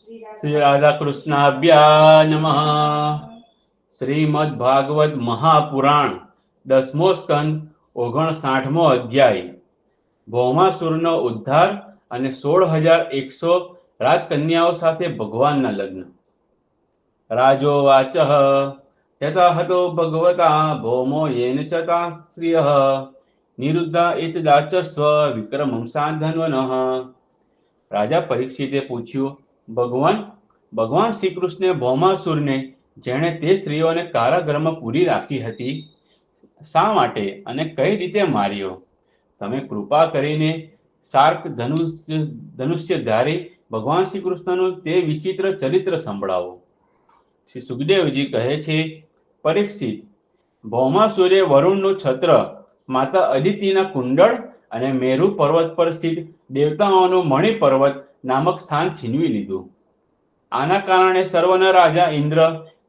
श्री राधा कृष्णाभ्या नमः। श्रीमद् भागवत महापुराण 10मो स्कंद 59मो अध्याय ભૌમાસુરનો ઉદ્ધાર અને 16,100 રાજકન્યાઓ સાથે ભગવાનના લગ્ન। રાજોવાચ તથા હતો ભગવતા ભૌમો યેન ચ તાસ્ત્રિયઃ નિરુદ્ધા એતદાચસ્વ વિક્રમં સાધન્વનઃ। રાજા પરીક્ષિતે પૂછ્યું, ભગવાન શ્રી કૃષ્ણે ભૌમાસુરને જેણે તે સ્ત્રીઓને કારાગૃહમાં પૂરી રાખી હતી શા માટે અને કઈ રીતે માર્યો? તમે કૃપા કરીને શાર્ક ધનુષ્યધારી ભગવાન શ્રી કૃષ્ણનું તે વિચિત્ર ચરિત્ર સંભળાવો। શ્રી સુખદેવજી કહે છે, પરીક્ષિત, ભૌમાસુરે વરુણનું છત્ર, માતા અદિતિના કુંડળ અને મેરુ પર્વત પર સ્થિત દેવતાઓનું મણિ પર્વત નામક સ્થાન છીનવી લીધું। આના કારણે સર્વના રાજા ઇન્દ્ર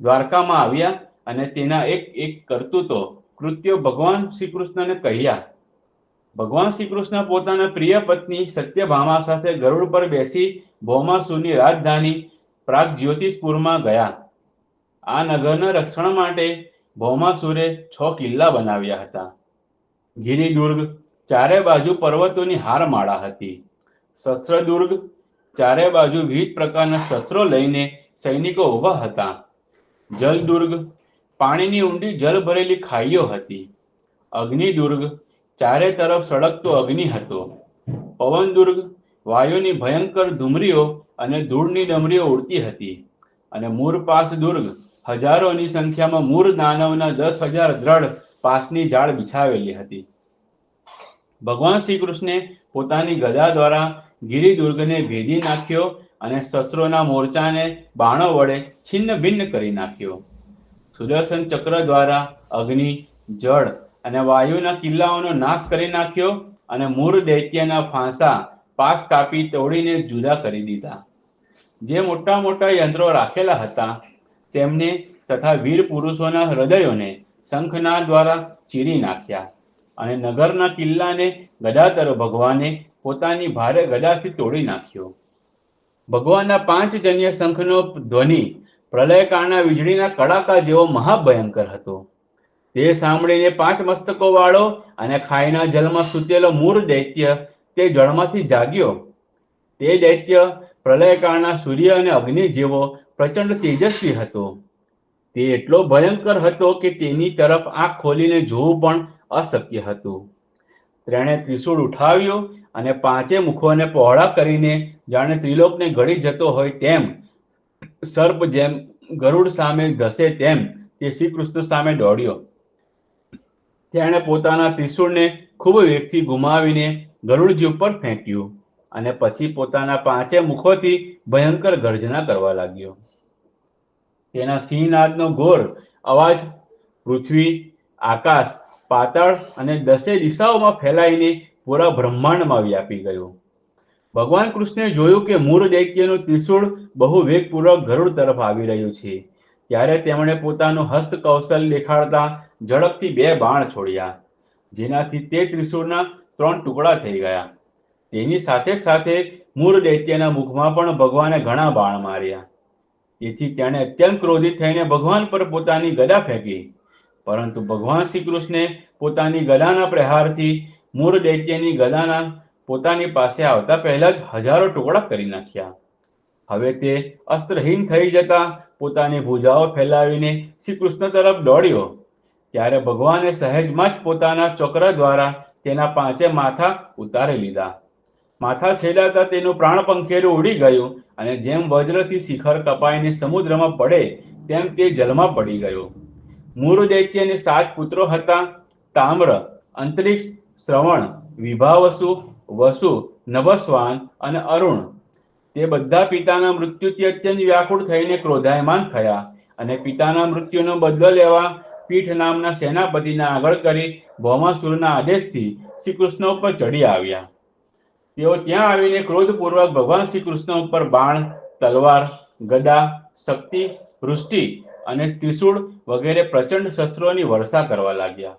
દ્વારકામાં આવ્યા અને તેના એક કરતૂતો કૃત્યો ભગવાન શ્રી કૃષ્ણને કહ્યા। ભગવાન શ્રી કૃષ્ણ પોતાના પ્રિય પત્ની સત્યભામા સાથે ગરુડ પર બેસી ભૌમાસુરની રાજધાની પ્રાગજ્યોતિષપુરમાં ગયા। આ નગરના રક્ષણ માટે ભૌમાસુરે 6 કિલ્લા બનાવ્યા હતા। ગિરિદુર્ગ ચારે બાજુ પર્વતોની હારમાળા હતી। શસ્ત્રદુર્ગ ચારે બાજુ વિવિધ પ્રકારના શસ્ત્રો લઈને સૈનિકો ઊભા હતા। જલદુર્ગ પાણીની ઊંડી જલ ભરેલી ખાઈઓ હતી। અગ્નિદુર્ગ ચારે તરફ સળગતો અગ્નિ હતો। પવનદુર્ગ વાયુની ભયંકર ધુમરીઓ અને ધૂળની ડમરીઓ ઉડતી હતી। અને મૂરપાસ દુર્ગ હજારોની સંખ્યામાં મૂર દાનવના 10,000 દ્રઢ પાસની જાળ બિછાવેલી હતી। ભગવાન શ્રી કૃષ્ણે પોતાની ગદા દ્વારા ગિરિદુર્ગને ભેદી નાખ્યો અને શસ્ત્રોના મોરચાને બાણો વડે છિન્ન ભિન્ન કરી નાખ્યો। સુદર્શન ચક્ર દ્વારા અગ્નિ, જળ અને વાયુના કિલ્લાઓનો નાશ કરી નાખ્યો અને મૂર દૈત્યના ફાંસા પાસ કાપી તોડીને જુદા કરી દીધા। જે મોટા મોટા યંત્રો રાખેલા હતા તેમને તથા વીર પુરુષોના હૃદયોને શંખના દ્વારા ચીરી નાખ્યા અને નગરના કિલ્લાને ગદાધર ભગવાને પોતાની ભારે ગદાથી તોડી નાખ્યો। ભગવાનના 5 જન્ય શંખનો ધ્વનિ પ્રલયકાળના વીજળીના કડાકા જેવો મહાભયંકર હતો। તે સાંભળીને 5 મસ્તકો વાળો અને ખાઈના જલમાં સૂતેલો મૂર દૈત્ય તે જળમાંથી જાગ્યો। તે દૈત્ય પ્રલયકાળના સૂર્ય અને અગ્નિ જેવો પ્રચંડ તેજસ્વી હતો। તે એટલો ભયંકર હતો કે તેની તરફ આંખ ખોલીને જોવું પણ અશક્ય હતું। તેણે ત્રિશૂળ ઉઠાવ્યો અને 5 મુખોને પહોળા કરીને જાણે ત્રિલોકને ગળી જતો હોય તેમ સર્પ જેમ ગરુડ સામે ધસે તેમ તે શ્રી કૃષ્ણ સામે દોડ્યો। તેણે પોતાના ત્રિશૂળને ખૂબ વેગથી ઘુમાવીને ગરુડજી ઉપર ફેંક્યું અને પછી પોતાના 5 મુખોથી ભયંકર ગર્જના કરવા લાગ્યો। તેના સિંહનાદનો ઘોર અવાજ પૃથ્વી, આકાશ, પાતાળ અને 10 દિશાઓમાં ફેલાઈને પૂરા બ્રહ્માંડમાં વ્યાપી ગયો। ભગવાન કૃષ્ણે જોયું કે મૂર દૈત્યનું ત્રિશૂળ બહુ વેગપૂર્વક ગરુડ તરફ આવી રહ્યું છે ત્યારે તેમણે પોતાનું હસ્ત કૌશલ દેખાડતા ઝડપથી 2 બાણ છોડ્યા, જેનાથી તે ત્રિશૂળના 3 ટુકડા થઈ ગયા। તેની સાથે સાથે મૂર દૈત્યના મુખમાં પણ ભગવાને ઘણા બાણ માર્યા। તેથી તેણે અત્યંત ક્રોધિત થઈને ભગવાન પર પોતાની ગદા ફેંકી, પરંતુ ભગવાન શ્રી કૃષ્ણે પોતાની ગદાના પ્રહારથી મૂર દૈત્યની ગદાના પોતાની પાસે આવતા પહેલા જ હજારો ટુકડા કરી નાખ્યા। હવે તે અસ્ત્રહીન થઈ જતા પોતાની ભુજાઓ ફેલાવીને શ્રી કૃષ્ણ તરફ દોડ્યો ત્યારે ભગવાને સહેજમાં જ પોતાના ચક્ર દ્વારા તેના 5 માથા ઉતારી લીધા। માથા છેદાતા તેનું પ્રાણપંખેરું ઉડી ગયું અને જેમ વજ્રથી શિખર કપાઈને સમુદ્રમાં પડે તેમ તે જલમાં પડી ગયો। મૂર દૈત્યને 7 પુત્રો હતા, તામ્ર, અંતરિક્ષ, શ્રવણ, વિભાવસુ, વસુ, નભસ્વાન અને અરુણ। તે બધા પિતાના મૃત્યુથી અત્યંત વ્યાકુળ થઈને ક્રોધાયમાન થયા અને પિતાના મૃત્યુનો બદલો લેવા પીઠ નામના સેનાપતિને આગળ કરી ભૌમાસુરના આદેશથી શ્રી કૃષ્ણ ઉપર ચડી આવ્યા। તેઓ ત્યાં આવીને ક્રોધપૂર્વક ભગવાન શ્રી કૃષ્ણ ઉપર બાણ, તલવાર, ગદા, શક્તિ, વૃષ્ટિ અને ત્રિશૂળ વગેરે પ્રચંડ શસ્ત્રોની વર્ષા કરવા લાગ્યા।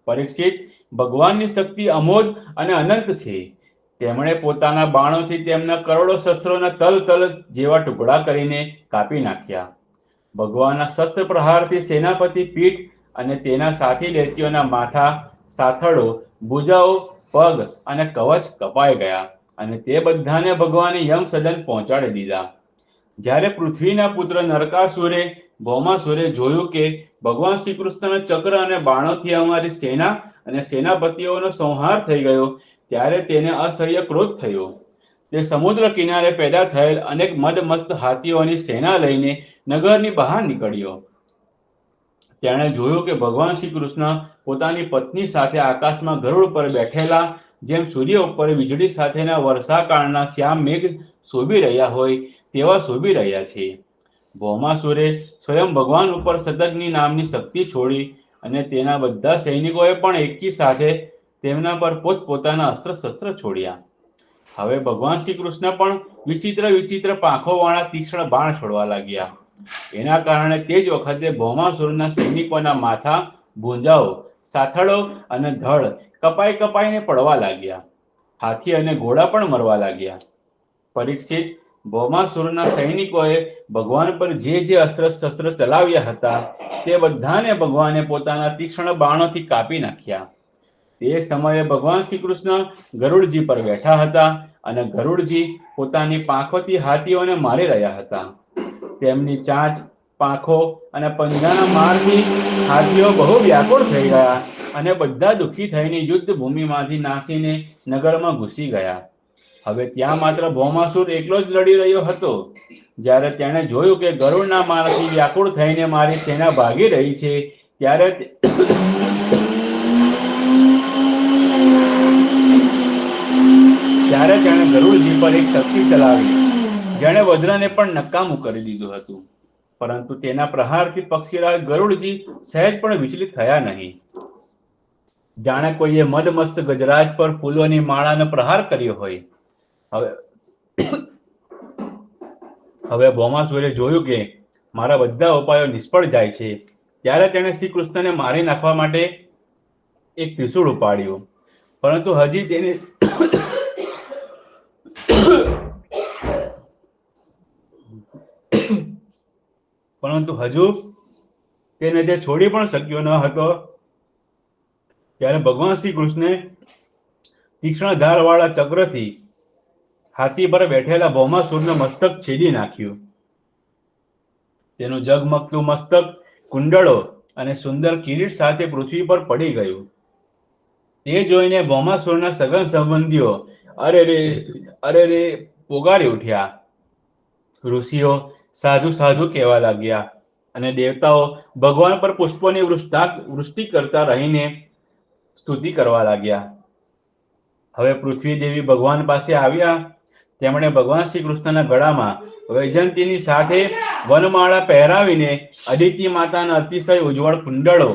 પરીક્ષિત, ભગવાનની શક્તિ અમોઘ અને અનંત છે। તેમણે પોતાના બાણોથી તેમના કરોડો શસ્ત્રોના તલ તલ જેવા ટુકડા કરીને કાપી નાખ્યા. ભગવાનના શસ્ત્ર પ્રહારથી સેનાપતિ પીઠ અને તેના સાથી દૈત્યોના માથા, સાથળો, ભુજાઓ, પગ અને કવચ કપાઈ ગયા અને તે બધાને ભગવાને યમ સદન પહોંચાડી દીધા. જ્યારે પૃથ્વીના પુત્ર નરકાસુરે ભૌમાસુરે જોયું કે ભગવાન શ્રી કૃષ્ણના ચક્ર અને બાણોથી અમારી સેના અને સેનાપતિઓનો સંહાર થઈ ગયો, ત્યારે તેને અસહ્ય ક્રોધ થયો. તે સમુદ્ર કિનારે પેદા થયેલ અનેક મદમસ્ત હાથીઓની સેના લઈને નગરની બહાર નીકળ્યો. તેણે જોયું કે ભગવાન શ્રી કૃષ્ણ પોતાની પત્ની સાથે આકાશમાં ગરુડ પર બેઠેલા, જેમ સૂર્ય ઉપર વીજળી સાથેના વર્ષાકાળના શ્યામ મેઘ શોભી રહ્યા હોય તેવા શોભી રહ્યા છે. ભૌમાસુરે સ્વયં ભગવાન ઉપર શતગ્નિ નામની શક્તિ છોડી અને તેના બધા સૈનિકોએ પણ એકી સાથે તેમના પર પોતપોતાના અસ્ત્ર શસ્ત્ર છોડ્યા. હવે ભગવાન શ્રી કૃષ્ણ પણ વિચિત્ર વિચિત્ર પાંખોવાળા તીક્ષ્ણ બાણ છોડવા લાગ્યા. એના કારણે તે જ વખતે ભૌમાસુરના સૈનિકોના માથા, ભુજાઓ, સાથળો અને ધડ કપાઈ કપાઈને પડવા લાગ્યા. હાથી અને ઘોડા પણ મરવા લાગ્યા. પરીક્ષિત, ભૌમાસુરના સૈનિકોએ ભગવાન પર જે અસ્ત્ર શસ્ત્ર ચલાવ્યા હતા તે બધાને ભગવાને પોતાના તીક્ષ્ણ બાણોથી કાપી નાખ્યા. તે સમયે ભગવાન શ્રી કૃષ્ણ ગરુડજી પર બેઠા હતા અને ગરુડજી પોતાની પાંખોથી હાથીઓને મારી રહ્યા હતા. તેમની ચાંચ, પાંખો અને પંજાના મારથી હાથીઓ બહુ વ્યાકુળ થઈ ગયા અને બધા દુઃખી થઈને યુદ્ધ ભૂમિમાંથી નાસીને નગરમાં ઘૂસી ગયા. હવે ત્યાં માત્ર ભૌમાસુર એકલો જ લડી રહ્યો હતો. જ્યારે તેણે જોયું કે ગરુડના મારથી વ્યાકુળ થઈને મારી સેના ભાગી રહી છે, ત્યારે તેણે ગરુડજી પર એક શક્તિ ચલાવી, જેણે વજ્રને પણ નકામું કરી દીધું હતું. પરંતુ તેના પ્રહારથી પક્ષીરાજ ગરુડજી સહેજ પણ વિચલિત થયા નહીં. જાણે કોઈએ મદમસ્ત ગજરાજ પર ફૂલોની માળાનો પ્રહાર કર્યો હોય. હવે ભૌમાસુરે જોયું કે મારા બધા ઉપાયો નિષ્ફળ જાય છે, ત્યારે તેણે શ્રી કૃષ્ણને મારી નાખવા માટે એક ત્રિશૂળ ઉપાડ્યું. પરંતુ હજુ તેને તે છોડી પણ શક્યો ન હતો. ત્યારે ભગવાન શ્રી કૃષ્ણે તીક્ષ્ણ ધારવાળા ચક્રથી હાથી પર બેઠેલા ભૌમાસુરનું મસ્તક છેદી નાખ્યું. તેનું ઝગમગતું મસ્તક કુંડળો અને સુંદર કિરીટ સાથે પૃથ્વી પર પડી ગયું. તે જોઈને ભૌમાસુરના સગન સંબંધીઓ અરે રે પોગારી ઉઠ્યા. ઋષિઓ સાધુ સાધુ કહેવા લાગ્યા અને દેવતાઓ ભગવાન પર પુષ્પોની વૃષ્ટિ કરતા રહીને સ્તુતિ કરવા લાગ્યા. હવે પૃથ્વી દેવી ભગવાન પાસે આવ્યા. તેમણે ભગવાન શ્રી કૃષ્ણના ગળામાં વૈજયંતીની સાથે વનમાળા પહેરાવીને અદિતિ માતાના અતિશય ઉજ્જવળ કુંડળો,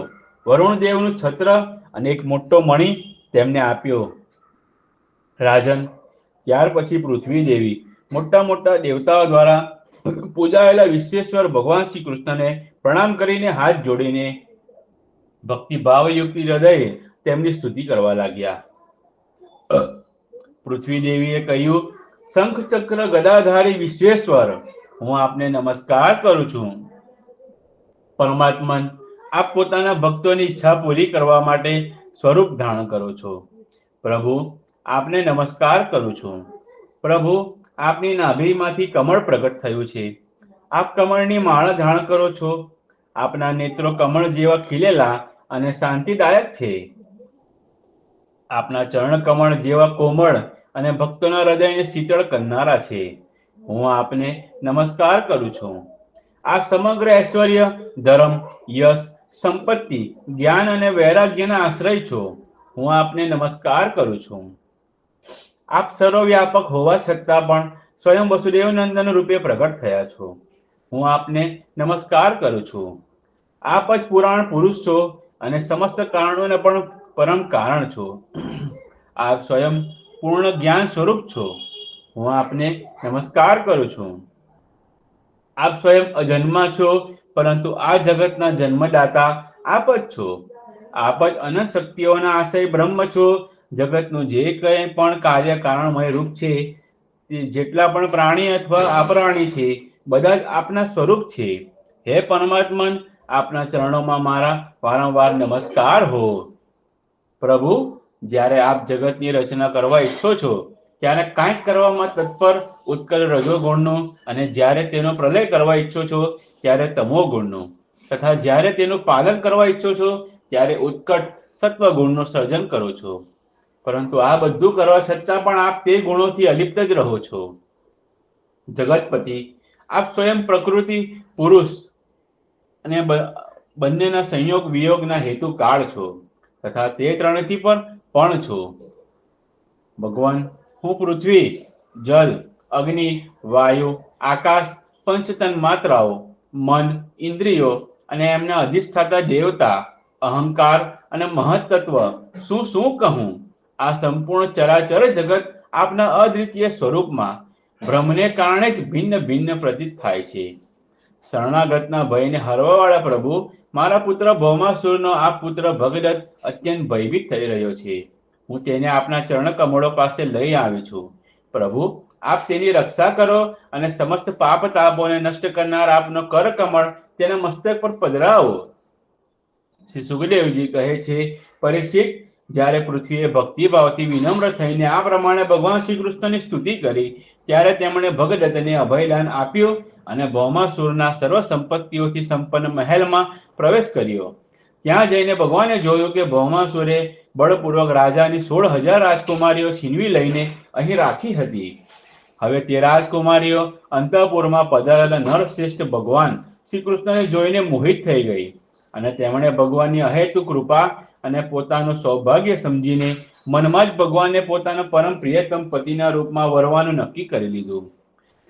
વરુણદેવનું છત્ર અને એક મોટો મણિ તેમને આપ્યો. રાજન, ત્યાર પછી પૃથ્વી દેવી મોટા મોટા દેવતાઓ દ્વારા પૂજાયેલા વિશ્વેશ્વર ભગવાન શ્રી કૃષ્ણને પ્રણામ કરીને હાથ જોડીને ભક્તિભાવયુક્ત હૃદયે તેમની સ્તુતિ કરવા લાગ્યા. પૃથ્વી દેવીએ કહ્યું, શંખ ચક્ર ગદાધારી વિશ્વેશ્વર, હું આપને નમસ્કાર કરું છું. પરમાત્મન, આપ પોતાના ભક્તોની ઈચ્છા પૂરી કરવા માટે સ્વરૂપ ધારણ કરો છો. પ્રભુ, આપને નમસ્કાર કરું છું. પ્રભુ, આપની નાભીમાંથી કમળ પ્રગટ થયું છે. આપ કમળની માળા ધારણ કરો છો. આપના નેત્રો કમળ જેવા ખીલેલા અને શાંતિદાયક છે. આપના ચરણ કમળ જેવા કોમળ અને ભક્તોના હૃદયને શીતળ કરનારા છે. હું આપને નમસ્કાર કરું છું. આપ સમગ્ર ઐશ્વર્ય, ધર્મ, યશ, સંપત્તિ, જ્ઞાન અને વૈરાગ્યના આશ્રય છો. હું આપને નમસ્કાર કરું છું. આપ સર્વવ્યાપક હોવા છતાં પણ સ્વયં વસુદેવ નંદન રૂપે પ્રગટ થયા છો. હું આપને નમસ્કાર કરું છું. આપ જ પુરાણ પુરુષ છો અને સમસ્ત કારણોને પણ પરમ કારણ છો. આપ સ્વયં પૂર્ણ જ્ઞાન સ્વરૂપ છો. હું આપને નમસ્કાર કરું છું. આપ સ્વયં અજન્મા છો, પરંતુ આ જગતના જન્મદાતા આપ જ છો. આપ જ અનંત શક્તિઓના આશય બ્રહ્મ છો જગતનું જે કંઈ પણ કાર્ય કારણમય રૂપ છે, તે જેટલા પણ પ્રાણી અથવા અપ્રાણી છે, બધા જ આપના સ્વરૂપ છે. હે પરમાત્મન, આપના ચરણોમાં મારા વારંવાર નમસ્કાર હો. પ્રભુ, જ્યારે આપ જગતની રચના કરવા ઈચ્છો છો, ત્યારે કાંઈક કરવામાં તત્પર ઉત્કલ રજોગુણનું, અને જ્યારે તેનો પ્રલય કરવા ઈચ્છો છો ત્યારે તમો ગુણનું, તથા જ્યારે તેનું પાલન કરવા ઈચ્છો છો ત્યારે ઉત્કટ સત્વગુણનું સર્જન કરો છો. પરંતુ આ બધું કરવા છતાં પણ આપ તે ગુણોથી અલિપ્ત જ રહો છો. જગતપતિ, આપ સ્વયં પ્રકૃતિ, પુરુષ અને બંનેના સંયોગ વિયોગના હેતુ કાળ છો, તથા તે ત્રણેયથી પણ છો. ભગવાન, હું પૃથ્વી, જલ, અગ્નિ, વાયુ, આકાશ, પંચતન માત્રાઓ, મન, ઇન્દ્રિયો અને એમના અધિષ્ઠાતા દેવતા, અહંકાર અને મહત્તત્વ શું કહું, આ સંપૂર્ણ ચરાચર જગત આપના અદ્વિતીય સ્વરૂપમાં બ્રહ્મને કારણે જ ભિન્ન ભિન્ન પ્રતીત થાય છે. શરણાગતના ભયને હરવાવાળા પ્રભુ, મારા પુત્ર ભૌમાસુરનો આ પુત્ર ભગદત્ત અત્યંત ભયભીત થઈ રહ્યો છે. હું તેને આપના ચરણ કમળો પાસે લઈ આવી છું. પ્રભુ, આપ તેની રક્ષા કરો અને સમસ્ત પાપ તાપોને નષ્ટ કરનાર આપનો કર કમળ તેના મસ્તક પર પધરાવો. શ્રી સુખદેવજી કહે છે, પરીક્ષિત, જ્યારે પૃથ્વીએ ભક્તિભાવથી વિનમ્ર થઈને આ પ્રમાણે ભગવાન શ્રી કૃષ્ણની સ્તુતિ કરી, ત્યારે તેમણે ભગદત્તને અભયદાન આપ્યું અને ભૌમાસુરના સર્વ સંપત્તિઓથી સંપન્ન મહેલમાં પ્રવેશ કર્યો. ત્યાં જઈને ભગવાને જોયું કે ભૌમાસુરે બળપૂર્વક રાજાની 16,000 રાજકુમારીઓ છીનવી લઈને અહીં રાખી હતી. હવે તે રાજકુમારીઓ અંતઃપુરમાં પધારેલા નરશ્રેષ્ઠ ભગવાન શ્રી કૃષ્ણને જોઈને મોહિત થઈ ગઈ, અને તેમણે ભગવાનની અહેતુક કૃપા અને પોતાનું સૌભાગ્ય સમજીને મનમાં જ ભગવાનને પોતાના પરમ પ્રિયતમ પતિના રૂપમાં વરવાનું નક્કી કરી લીધું.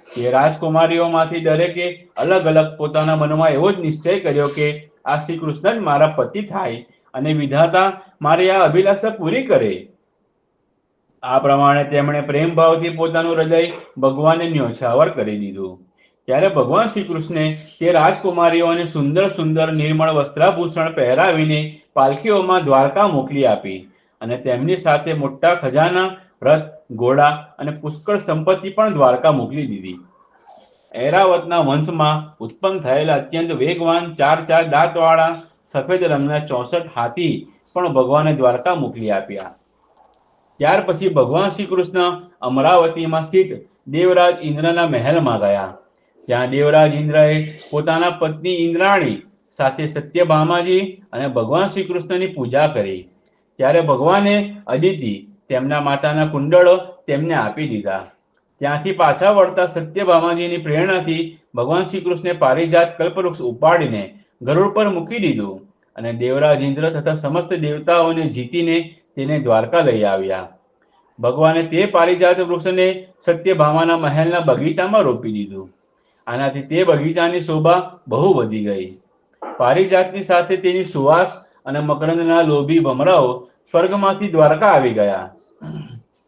તે રાજકુમારીઓમાંથી દરેકે અલગ અલગ પોતાના મનમાં એવો જ નિશ્ચય કર્યો કે આ શ્રી કૃષ્ણ જ મારા પતિ થાય અને વિધાતા મારી આ અભિલાષા પૂરી કરે. આ પ્રમાણે તેમણે પ્રેમભાવથી પોતાનું હૃદય ભગવાનને ન્યોછાવર કરી દીધું. ત્યારે ભગવાન શ્રી કૃષ્ણે તે રાજકુમારીઓને સુંદર સુંદર નિર્મળ વસ્ત્રાભૂષણ પહેરાવીને પાલખીઓમાં દ્વારકા મોકલી આપી, અને તેમની સાથે મોટા ખજાના, રથ, ઘોડા અને પુષ્કળ સંપત્તિ પણ દ્વારકા મોકલી દીધી. ઐરાવતના વંશમાં ઉત્પન્ન થયેલા અત્યંત વેગવાન 4 દાંતવાળા સફેદ રંગના 64 હાથી પણ ભગવાને દ્વારકા મોકલી આપ્યા. ત્યાર પછી ભગવાન શ્રી કૃષ્ણ અમરાવતીમાં સ્થિત દેવરાજ ઇન્દ્રના મહેલમાં ગયા. ત્યાં દેવરાજ ઇન્દ્રએ પોતાના પત્ની ઇન્દ્રાણી સાથે સત્યભામાજી અને ભગવાન શ્રી કૃષ્ણની પૂજા કરી. ત્યારે ભગવાને અદિતિ, તેમના માતાના કુંડળો તેમને આપી દીધા. ત્યાંથી પાછા વળતા સત્યભામાજીની પ્રેરણાથી ભગવાન શ્રી કૃષ્ણે પારિજાત કલ્પવૃક્ષ ઉપાડીને ગરુડ પર મૂકી દીધું, અને દેવરાજ ઇન્દ્ર તથા સમસ્ત દેવતાઓને જીતીને તેને દ્વારકા લઈ આવ્યા. ભગવાને તે પારિજાત વૃક્ષને સત્યભામાના મહેલના બગીચામાં રોપી દીધું. આનાથી તે બગીચાની શોભા બહુ વધી ગઈ. પારિજાતની સાથે તેની સુવાસ અને મકરંદના લોભી ભમરાઓ સ્વર્ગમાંથી દ્વારકા આવી ગયા.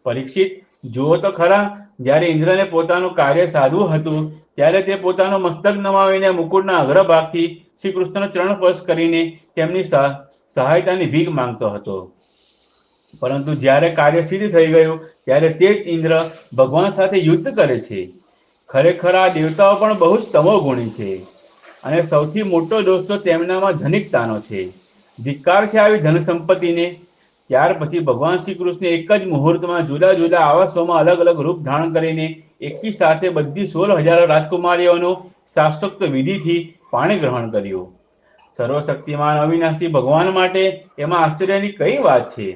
પરીક્ષિત, જુઓ તો ખરા, જ્યારે ઇન્દ્રને પોતાનું કાર્ય સાધવું હતું ત્યારે તે પોતાનું મસ્તક નમાવીને મુકુટના અગ્રભાગથી શ્રી કૃષ્ણનો ચરણ સ્પર્શ કરીને તેમની સહાયતાની ભીખ માંગતો હતો. પરંતુ જ્યારે કાર્ય સિદ્ધ થઈ ગયું ત્યારે તે જ ઇન્દ્ર ભગવાન સાથે યુદ્ધ કરે છે. ખરેખર આ દેવતાઓ પણ બહુ જ તમોગુણી છે, અને સૌથી મોટો દોષ તો તેમનામાં ધનિકતાનો છે. ધિક્કાર છે આવી ધન સંપત્તિને. ત્યાર પછી ભગવાન શ્રી કૃષ્ણે એક જ મુહૂર્તમાં જુદા જુદા આવાસોમાં અલગ અલગ રૂપ ધારણ કરીને એકી સાથે બધી 16,000 રાજકુમારીઓનું શાસ્ત્રોક્ત વિધિથી પાણી ગ્રહણ કર્યું. સર્વશક્તિમાન અવિનાશી ભગવાન માટે એમાં આશ્ચર્યની કઈ વાત છે?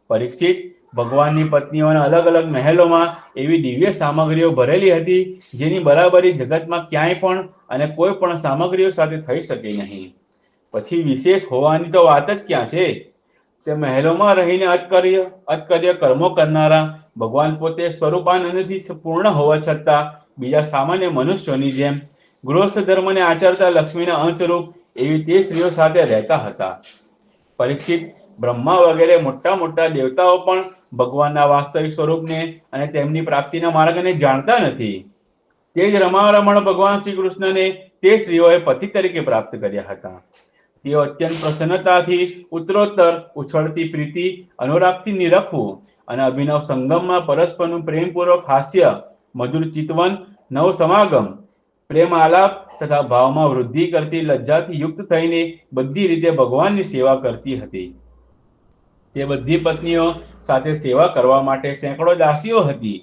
પરીક્ષિત, ભગવાનની પત્નીઓના અલગ અલગ મહેલોમાં એવી દિવ્ય સામગ્રીઓ ભરેલી હતી જેની બરાબરી જગતમાં ક્યાંય પણ અને કોઈ પણ સામગ્રીઓ સાથે થઈ શકે નહીં. પછી વિશેષ હોવાની તો વાત જ ક્યાં છે? તે મહેલોમાં રહીને અતકર્ય કર્મો કરનારા ભગવાન પોતે સ્વરૂપાનંદથી પૂર્ણ હોવા છતાં બીજા સામાન્ય મનુષ્યોની જેમ ગૃહસ્થ ધર્મને આચરતા લક્ષ્મીના અંશરૂપ એવી તે સ્ત્રીઓ સાથે રહેતા હતા. પરીક્ષિત, બ્રહ્મા વગેરે મોટા મોટા દેવતાઓ પણ ભગવાનના વાસ્તવિક સ્વરૂપને અને તેમની પ્રાપ્તિના માર્ગને જાણતા નથી. તે જ રમારમણ ભગવાન શ્રી કૃષ્ણને તે સ્ત્રીઓએ પતિ તરીકે પ્રાપ્ત કર્યા હતા. તેઓ અત્યંત પ્રસન્નતાથી ઉત્તરોત્તર ઉછળતી પ્રીતિ અનુરાગથી નિરખવું અને અભિનવ સંગમમાં પરસ્પરનું પ્રેમપૂર્વક હાસ્ય, મધુર ચિતવન, નવ સમાગમ, પ્રેમ આલાપ તથા ભાવમાં વૃદ્ધિ કરતી લજ્જાથી યુક્ત થઈને બધી રીતે ભગવાનની સેવા કરતી હતી. તે બધી પત્નીઓ સાથે સેવા કરવા માટે સેંકડો દાસીઓ હતી.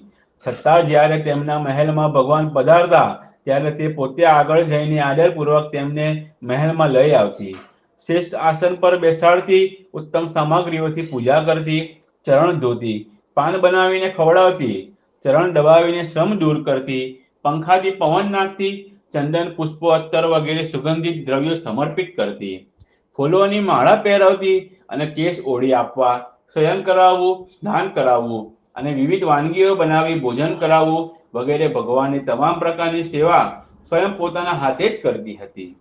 છતાં જ્યારે તેમના મહેલમાં ભગવાન પધારતા ત્યારે તે પોતે આગળ જઈને આદરપૂર્વક તેમને મહેલમાં લઈ આવતી. શ્રેષ્ઠ આસન પર બેસાડતી, ઉત્તમ સામગ્રીઓથી પૂજા કરતી, ચરણ ધોતી, પાન બનાવીને ખવડાવતી, ચરણ દબાવીને શ્રમ દૂર કરતી, પંખાથી પવન નાખતી, ચંદન, પુષ્પો, અત્તર વગેરે સુગંધિત દ્રવ્યો સમર્પિત કરતી, ફૂલોની માળા પહેરાવતી અને કેસ ઓળી આપવા, શયન કરાવવું, સ્નાન કરાવવું અને વિવિધ વાનગીઓ બનાવી ભોજન કરાવવું વગેરે ભગવાનની તમામ પ્રકારની સેવા સ્વયં પોતાના હાથે જ કરતી હતી.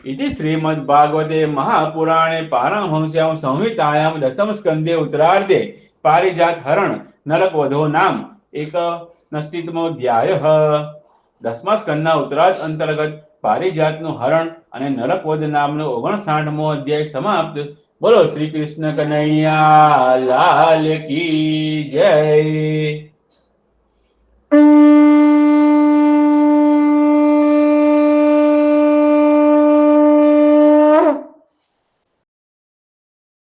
इति श्रीमद्भागवते महापुराणे पारमहंस्यां संहितायां दशम स्कंदे उत्तरार्धे पारिजात हरण नरकवधो नाम एकनष्टितमोऽध्यायः. 10મા સ્કંદના ઉત્તરાર્ધ અંતર્ગત પારિજાતનું હરણ અને નરકવધ નામનો 59મો અધ્યાય સમાપ્ત. બોલો શ્રી કૃષ્ણ કનૈયા લાલ કી જય.